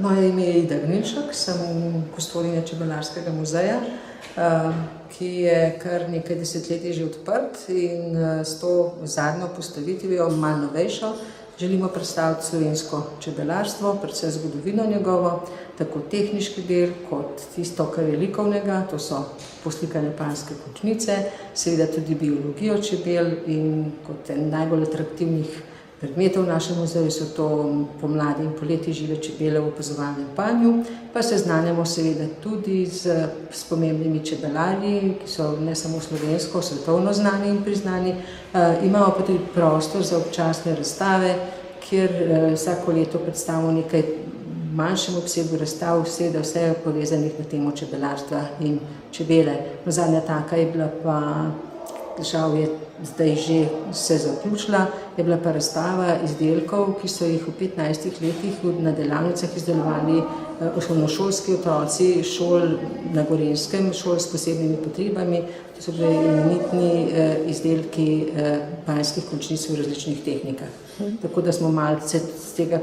Moje ime je Ida Gnilšek, sem kustorinja Čebelarskega muzeja, ki je kar nekaj desetletij že odprt in s to zadnjo postavitvijo, malo novejšo, želimo predstaviti slovensko čebelarstvo, predvsem zgodovino njegovo, tako tehniški del kot tisto, kar je likovnega, to so poslikane panjske končnice, seveda tudi biologijo čebel in kot en najbolj atraktivnih predmetov v našem muzeju so to pomladi in poleti žive čebele v opazovalnem panju, pa se seznanjamo seveda tudi s pomembnimi čebelarji, ki so ne samo slovensko, svetovno znani in priznani. Imamo pa tudi prostor za občasne razstave, kjer vsako leto predstavimo nekaj manjšem obsegu razstav, seveda vse povezanih na temo čebelarstva in čebele. Zadnja taka je bila pa, žal je zdaj že se zaključila, je bila pa razstava izdelkov, ki so jih v 15 letih na delavnicah izdelovali osnovnošolski otroci šol na Gorenjskem, šol s posebnimi potrebami. To so bili imenitni izdelki panjskih končnic v različnih tehnikah. Tako da smo malce z tega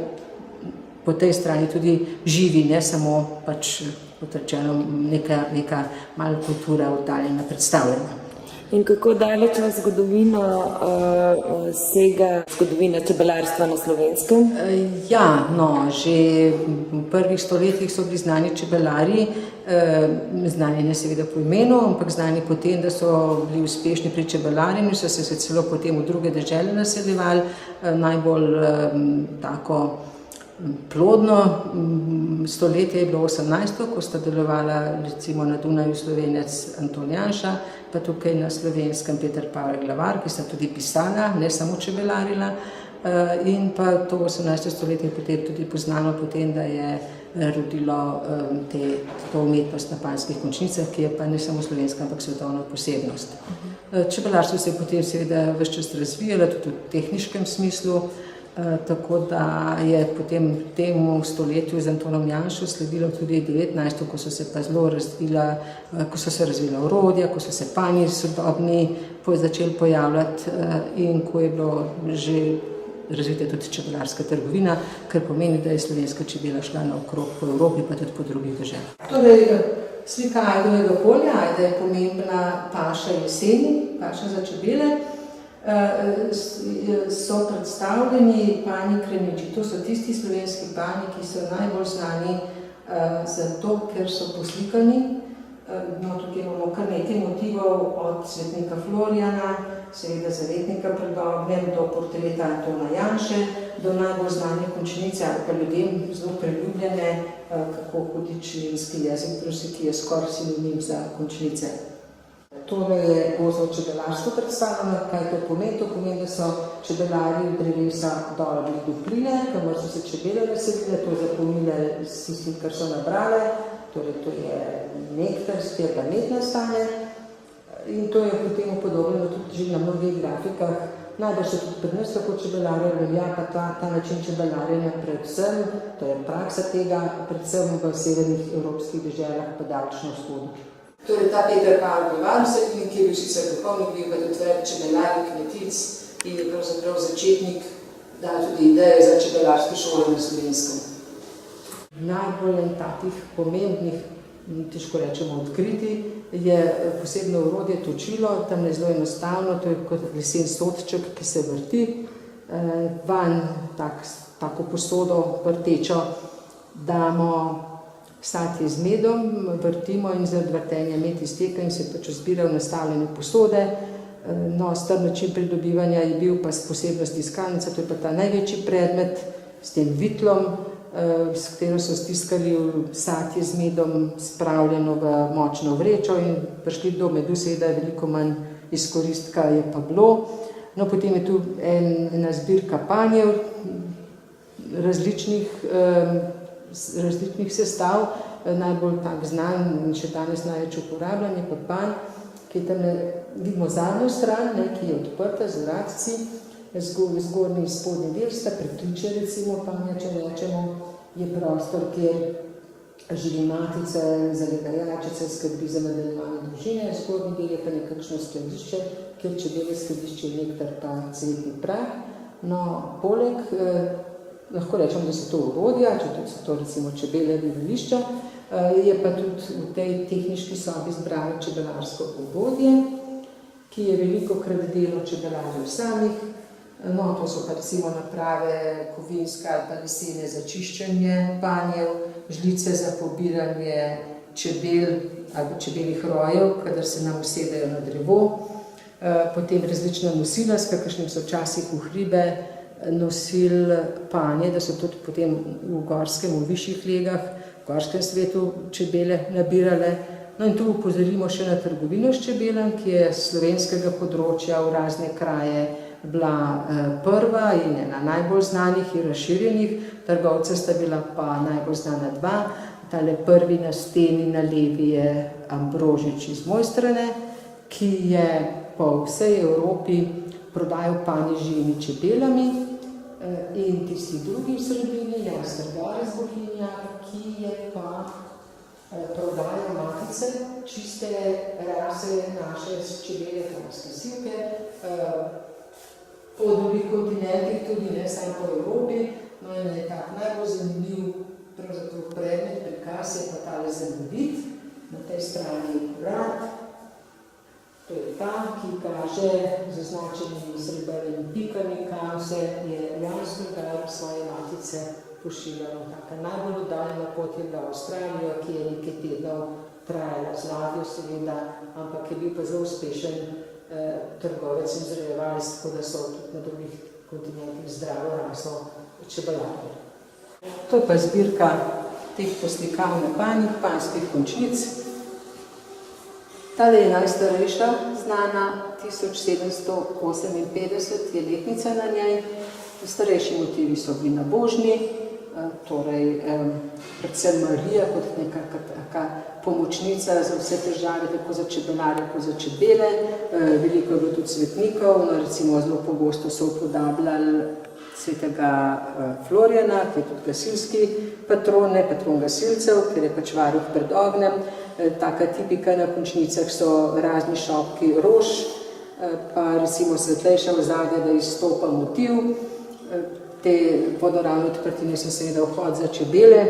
po tej strani tudi živi, ne samo pač, kot rečeno, neka malo kultura oddaljena, predstavljena. In kako daleč v zgodovino sega zgodovina čebelarstva na Slovenskem? Ja, no, že v prvih stoletjih so bili znani čebelarji, znani ne seveda po imenu, ampak znani po tem, da so bili uspešni pri čebelarjenju, so se celo potem v druge dežele naseljevali, najbolj tako plodno stoletje je bilo 18., ko sta delovala recimo na Dunaju Slovenec Anton Janša, pa tukaj na Slovenskem Peter Pavel Glavar, ki sta tudi pisala, ne samo čebelarila, in pa to 18. stoletje je potem tudi poznano potem, da je rodilo to umetnost na panjskih končnicah, ki je pa ne samo slovenska, ampak svetovna posebnost. Čebelarstvo se je potem seveda ves čas razvijalo, tudi v tehniškem smislu, tako da je potem temu stoletju z Antonom Janšo sledilo tudi 19., ko so se pa zelo razvila, ko so se razvila orodja, ko so se panji sodobni začeli pojavljati in ko je bilo že razvita tudi čebelarska trgovina, kar pomeni, da je slovenska čebela šla naokrog po Evropi, pa tudi po drugih deželah. Torej, slika Ajdovega polja. Ajda je pomembna paša jeseni, paša za čebele. So predstavljeni panji kremniči. To so tisti slovenski panji, ki so najbolj znani zato, ker so poslikani. No, tukaj imamo kar nekaj motivov od svetnika Florijana, seveda zavetnika pred ognjem, do portreta Antona Janše, do najbolj znane končnice, ali pa ljudem zelo priljubljene, kako hudič rimski jezik prosi, ki je skoraj sinonim za končnice. Torej je gozo čebelarstvo predstavljeno. Kaj to pomeni? To pomeni, da so čebelari drevesa dolali dupline, kamor so se čebele naselile, to zapolnile s tistim, kar so nabrale, torej to je nektar, s katerega med nastane in to je potem upodobljeno tudi že na mnogih grafikah. Najbolj se tudi pri nas tako čebelarje velja, pa ta način čebelarjenja predvsem, to je praksa tega, predvsem v severnih evropskih deželah pa daleč na vzhodu. Torej, ta Peter Pavel Glavar, ki je bil sicer duhovnik, bil pa tudi čebelar, kmetic in je pravzaprav začetnik, da tudi ideje za čebelarske šole na Slovenskem. Najbolj takih pomembnih, težko rečemo odkriti, je posebno orodje točilo, tam je zelo enostavno, to je kot lesen sodček, ki se vrti, vanj tako posodo vrtečo damo vsati z medom, vrtimo in zaradi vrtenja med izteka in se pač zbira v nastavljene posode. No, s tem način pridobivanja je bil pa posebnost iskalnica, to je pa ta največji predmet s tem vitlom, s katero so stiskali vsati z medom spravljeno v močno vrečo in prišli do medu, seveda veliko manj izkoristka je pa bilo. No, potem je tu ena zbirka panjev različnih sestav, najbolj tak znan in še danes največ uporabljan je pa panj, ki tam vidimo zadnjo stran, ki je odprta z vratci, zgornji in spodnji del sta pritličje recimo panja, če rečemo, je prostor, kjer živi matica, zalegajačica, skrbi za nadaljevanje družine, zgornji del je pa nekakšno skladišče, kjer čebele skladišče nektar pa cvetni prah. No, poleg lahko rečemo, da so to orodja, če tudi so to recimo čebele bivališča, je pa tudi v tej tehniški sobi zbrano čebelarsko orodje, ki je velikokrat delo čebelarjev samih. No, to so pa recimo naprave kovinska ali pa lesene za čiščenje panjev, žlice za pobiranje čebel ali čebeljih rojev, kadar se nam usedejo na drevo, potem različna nosila, s kakršnim so včasih v hribe nosili panje, da so tudi potem v gorskem, v višjih legah, v gorskem svetu čebele nabirale. No in tu upozorimo še na trgovino s čebelami, ki je s slovenskega področja v razne kraje bila prva in ena najbolj znanih in razširjenih. Trgovca sta bila pa najbolj znana dva. Tale prvi na steni na levi je Ambrožič iz Mojstrane, ki je po vsej Evropi prodajal panje z živimi čebelami, in tisti drugi v sredini je Srdar iz Bohinja, ki je pa prodajal matice, čiste rase naše čebele, kanadske sivke, po drugih kontinentih, tudi ne samo po Evropi. No in je tak najbolj zanimiv pravzaprav predmet, prikaz je pa tale zemljevid, na tej strani vrat. To je ta, ki kaže z označenimi srebrnimi pikami, kam se je Jan Smergar svoje matice pošiljalo. Taka najbolj oddaljena pot je bila v Avstralijo, ki je nekaj tednov trajala z ladjo seveda, ampak je bil pa zelo uspešen trgovec in vzrejevalec, tako da so tudi na drugih kontinentih zdravo raslo čebelarje. To je pa zbirka teh poslikav na panjih, panjskih končnic. Tale je najstarejša, znana, 1758 je letnica na njej. Starejši motivi so bili nabožni, torej predvsem Marija kot neka pomočnica za vse težave, tako za čebelarje kot za čebele. Veliko je bilo tudi svetnikov, no recimo zelo pogosto so upodabljali svetega Florjana, ki je tudi gasilski patron, ne patron gasilcev, ker je pač varuh pred ognjem. Taka tipika na končnicah so razni šopki rož, pa recimo svetlejša ozadja, da izstopa motiv. Te vodoravne odprtine so seveda vhod za čebele.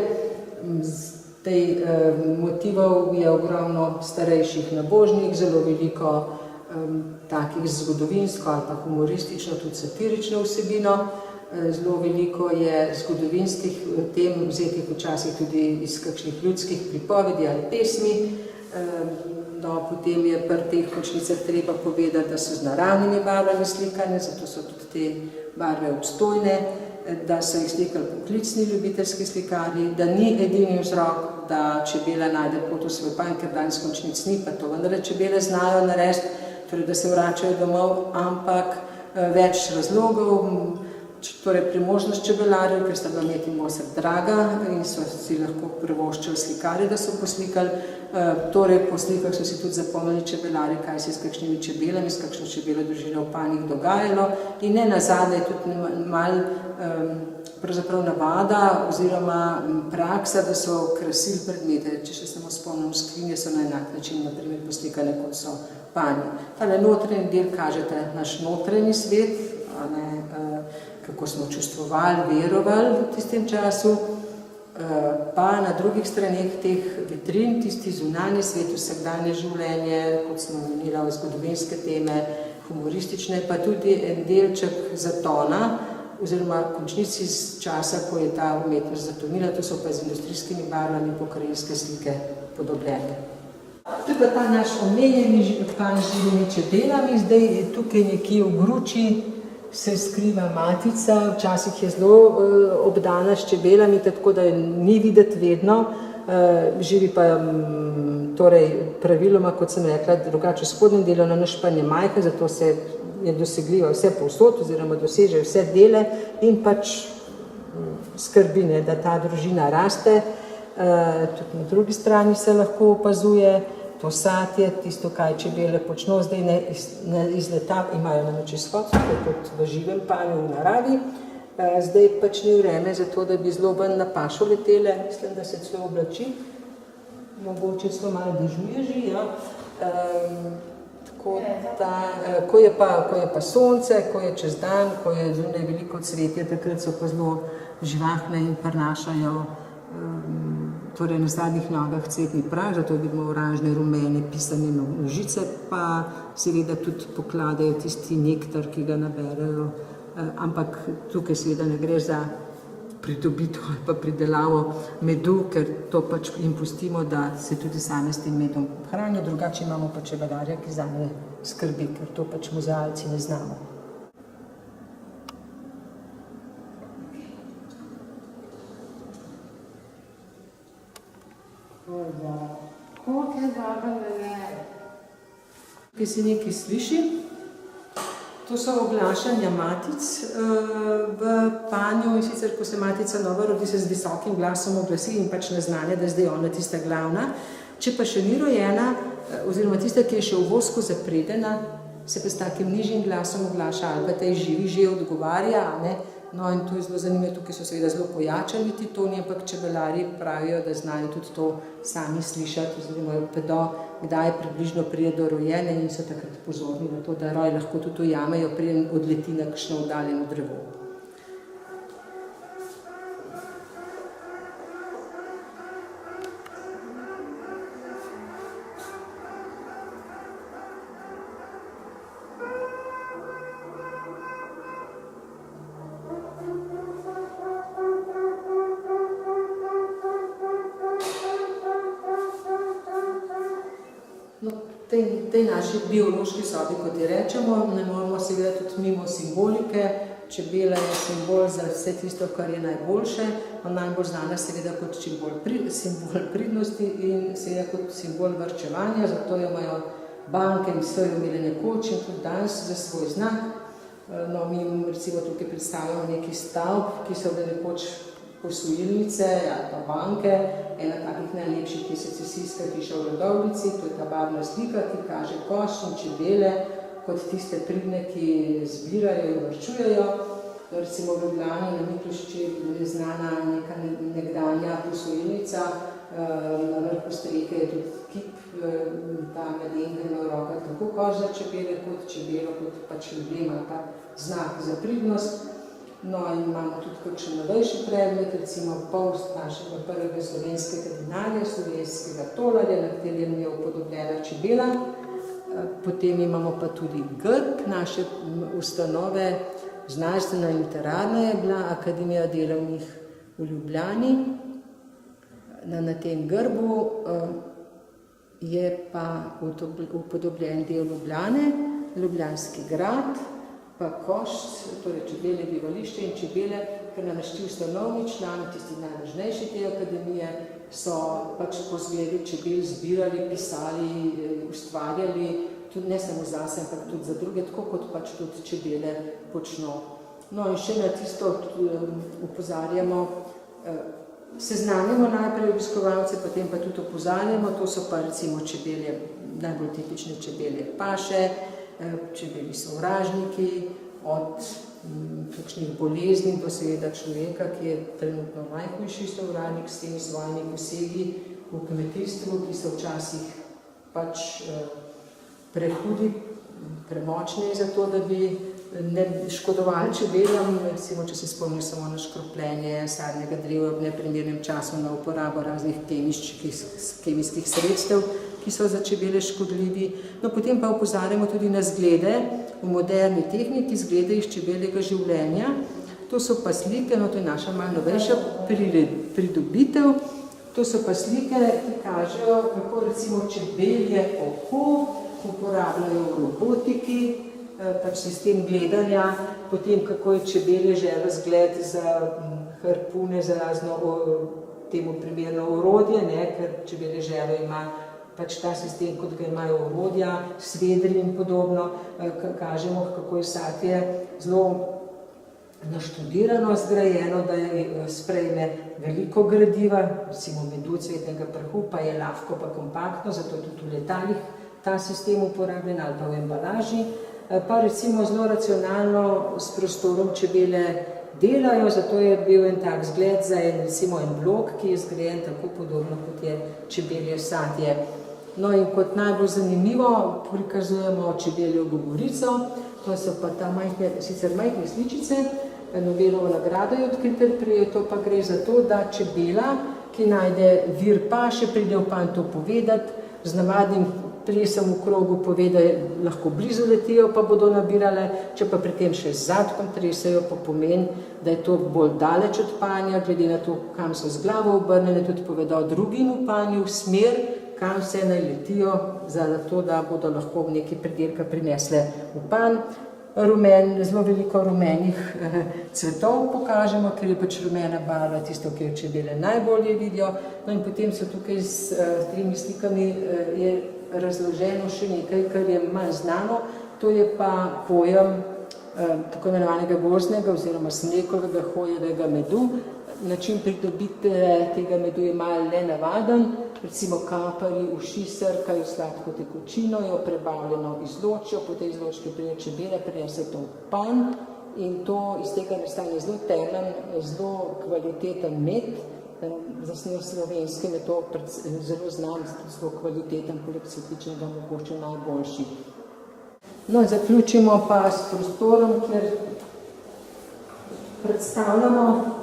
Motivov je ogromno starejših nabožnih, zelo veliko takih zgodovinsko ali pa humoristično, tudi satirično vsebino. Zelo veliko je zgodovinskih tem, vzetih včasih tudi iz kakšnih ljudskih pripovedi ali pesmi. Potem je pri teh končnicah treba povedati, da so z naravnimi barvami slikane, zato so tudi te barve obstojne, da so jih slikali poklicni ljubiteljski slikarji, da ni edini vzrok, da čebela najde pot v svoj panj, ker danes končnic ni, pa to vendarle čebele znajo narediti, torej da se vračajo domov, ampak več razlogov. Torej premožnost čebelarjev, ker sta bila Met in Mojster draga in so si lahko privoščili slikarje, da so poslikali. Torej po slikah so si tudi zapomnili čebelarje, kaj se je s kakšnimi čebelami, s kakšno čebelo družino v panjih dogajalo. In ne nazadnje tudi malo pravzaprav navada oziroma praksa, da so krasili predmete. Če še samo spomnim, skrinje so na enak način na primer poslikane, kot so panji. Tale notranji del kažete naš notranji svet, kako smo čustvovali, verovali v tistem času, pa na drugih straneh teh vitrin, tisti zunanji svet, vsakdanje življenje, kot smo omenili, zgodovinske teme, humoristične, pa tudi en delček zatona, oziroma končnic iz časa, ko je ta umetnost zatonila, to so pa z industrijskimi barvami pokrajinske slike podobljene. To je pa ta naš omenjeni panj z živimi čebelami, zdaj je tukaj nekje v gruči, se skriva matica, včasih je zelo obdana s čebelami, tako da ni videti vedno. Živi pa torej praviloma, kot sem rekla, drugače v spodnjem delu, na naš panj je majhen, zato se je dosegljiva vse povsod, oziroma doseže vse dele in pač skrbi, da ta družina raste. Tudi na drugi strani se lahko opazuje to satje, tisto, kaj čebele počno, zdaj ne izletav, imajo namreč izhod, kot v živem panju v naravi. Zdaj pač ni vreme za to, da bi zelo ven na pašo letele, mislim, da se celo oblači, mogoče celo malo dežuje že, ja. Tako da, ko je pa sonce, ko je čez dan, ko je zunaj veliko cvetje, takrat so pa zelo živahne in prinašajo torej na zadnjih nogah cvetni prah, zato vidimo oranžne, rumene, pisane nožice, pa seveda tudi pokladajo tisti nektar, ki ga naberejo, ampak tukaj seveda ne gre za pridobitev ali pa pridelavo medu, ker to pač jim pustimo, da se tudi same s tem medom hranijo, drugače imamo pa čebelarja, ki zanje skrbi, ker to pač muzealci ne znamo. Tukaj se nekaj sliši. To so oglašanja matic v panju, in sicer, ko se matica nova rodi, se z visokim glasom oglasi in pač naznanja, da je zdaj ona tista glavna. Če pa še ni rojena, oziroma tista, ki je še v vosku zapredena, se pa s takim nižjim glasom oglaša, ali pa tej živi že odgovarja, ne? No, in to je zelo zanimivo, tukaj so seveda zelo pojačani ti toni, ampak čebelarji pravijo, da znajo tudi to sami slišati, oziroma vedo, kdaj približno pride do rojene in so takrat pozorni na to, da roj lahko tudi ujamejo, preden odleti na kakšno oddaljeno drevo. V tej naši biološki sobi, kot ji rečemo, ne moramo seveda tudi mimo simbolike. Čebela je simbol za vse tisto, kar je najboljše, najbolj znana seveda kot simbol pridnosti in seveda kot simbol varčevanja, zato jo imajo banke in so jo imeli nekoč in tudi danes za svoj znak. No, mi recimo tukaj predstavljamo neki stavb, ki so bile nekoč posojilnice ali pa banke, ena takih najlepših, ki je secesijska hiša v Radovljici, to je ta barvna slika, ki kaže koš in čebele kot tiste pridne, ki zbirajo in varčujejo. Recimo v Ljubljani na Miklošiči je znana neka nekdanja posojilnica, na vrhu strehe je tudi kip, ta medenka ima v rokah tako koš za čebele, kot čebelo, kot pač ljudem ali pa znak za pridnost. No, in imamo tudi kakšen novejši predmet, recimo polst našega prvega slovenskega denarja, slovenskega tolarja, na katerem je upodobljena čebela. Potem imamo pa tudi grb naše ustanove, znanstvena in literarna je bila Akademija delovnih v Ljubljani. Na tem grbu je pa upodobljen del Ljubljane, Ljubljanski grad, pa košč, torej čebelje bivališče in čebele, ker namešči ustanovni člani, tisti najvažnejši te akademije, so pač po zgledi čebel zbirali, pisali, ustvarjali, tudi ne samo zase, ampak tudi za druge, tako kot pač tudi čebele počno. No in še na tisto opozarjamo, seznanimo najprej obiskovalce, potem pa tudi opozarjamo, to so pa recimo čebelje, najbolj tipične čebelje paše, čebeli sovražniki, od kakšnih bolezni do seveda človeka, ki je trenutno najhujši sovražnik s temi svojimi posegi v kmetijstvu, ki so včasih pač prehudi, premočni za to, da bi ne škodovali čebelam, recimo, če se spomnim samo na škropljenje sadnega drevja v neprimernem času, na uporabo raznih kemijskih sredstev, ki so za čebele škodljivi. No, potem pa opozarjamo tudi na zglede v moderni tehniki, zglede iz čebeljega življenja. To so pa slike, no to je naša malo novejša pridobitev, to so pa slike, ki kažejo, kako recimo čebelje oko uporabljajo v robotiki, pač sistem gledanja, potem kako je čebelje želo zgled za harpune, za razno temu primerno orodje, ker čebelje želo ima pač ta sistem, kot ga imajo orodja, svedri in podobno, kažemo, kako je vsake zelo naštudirano, zgrajeno, da je sprejme veliko gradiva, recimo medu, cvetnega prahu, pa je lahko pa kompaktno, zato je tudi v letalih ta sistem uporabljen ali pa v embalaži, pa recimo zelo racionalno s prostorom čebele delajo, zato je bil en tak zgled za recimo en blok, ki je zgrajen tako podobno, kot je čebelje sadje. No in kot najbolj zanimivo prikazujemo čebeljo govorico, to so pa ta sicer majhne sličice, Nobelovo nagrado je odkrito prejeto, pa gre za to, da čebela, ki najde vir paše, pride v panj to povedati, z navadnim plesom v krogu pove, da lahko blizu letijo, pa bodo nabirale, če pa pri tem še z zadkom tresejo, pa pomeni, da je to bolj daleč od panja, glede na to, kam so z glavo obrnjene, tudi povedo drugim v panju, smer, kam se naj letijo, zato da bodo lahko nekaj pridelka prinesle v panj. Zelo veliko rumenih cvetov pokažemo, ker je pač rumena barva tisto, ki jo čebele najbolje vidijo. No in potem so tukaj s temi slikami je razloženo še nekaj, kar je manj znano, to je pa pojem tako imenovanega gozdnega oziroma smrekovega hojevega medu. Način pridobitve tega medu je malo nenavaden, recimo kapari uši srkajo sladko tekočino, jo prebavljeno izločijo, po tej izločki pride čebele, prinese to v panj in to iz tega nastane zelo temen, zelo kvaliteten med. Za slovenskem je to zelo znan, zelo kvaliteten, poleg cvetličnega mogoče najboljši. No, zaključimo pa s prostorom, kjer predstavljamo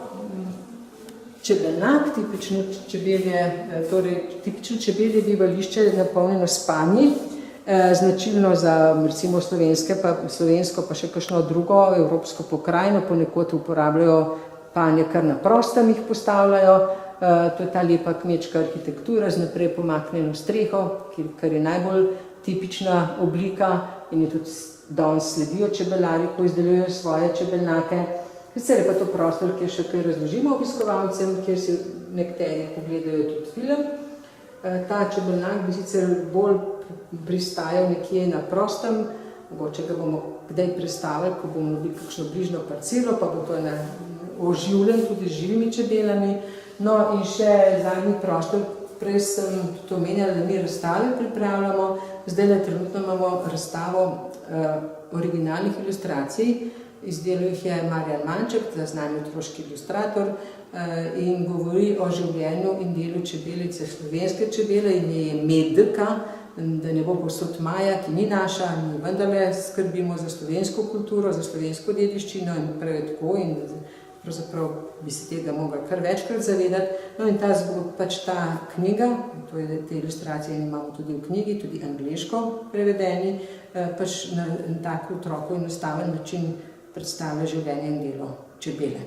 čebelnjak, tipično čebelje bivališče je napolnjeno s panji, značilno za recimo slovensko pa še kakšno drugo evropsko pokrajino, ponekod uporabljajo panje, kar na prostem jih postavljajo. To je ta lepa kmečka arhitektura z naprej pomaknjeno streho, kar je najbolj tipična oblika in je tudi danes sledijo čebelarji, ko izdelujejo svoje čebelnjake. Sicer je pa to prostor, kjer še kaj razložimo obiskovalcem, kjer si nekateri pogledajo tudi film. Ta čebelnjak bi sicer bolj pristajal nekje na prostem, mogoče ga bomo kdaj prestavili, ko bomo dobili kakšno bližnjo parcelo, pa bo to oživljen tudi z živimi čebelami. No in še zadnji prostor, prej sem to omenjala, da mi razstave pripravljamo, zdaj trenutno imamo razstavo originalnih ilustracij. Izdelal jih je Marjan Manček, znani otroški ilustrator, in govori o življenju in delu čebelice, slovenske čebele, in je medka, da ne bo povsod Maja, ki ni naša, mi vendarle skrbimo za slovensko kulturo, za slovensko dediščino in prav je tako in pravzaprav bi se tega mogli kar večkrat zavedati. No in ta knjiga, te ilustracije imamo tudi v knjigi, tudi angleško prevedeni, pač na tak otroku enostaven način predstavlja življenje in delo čebele.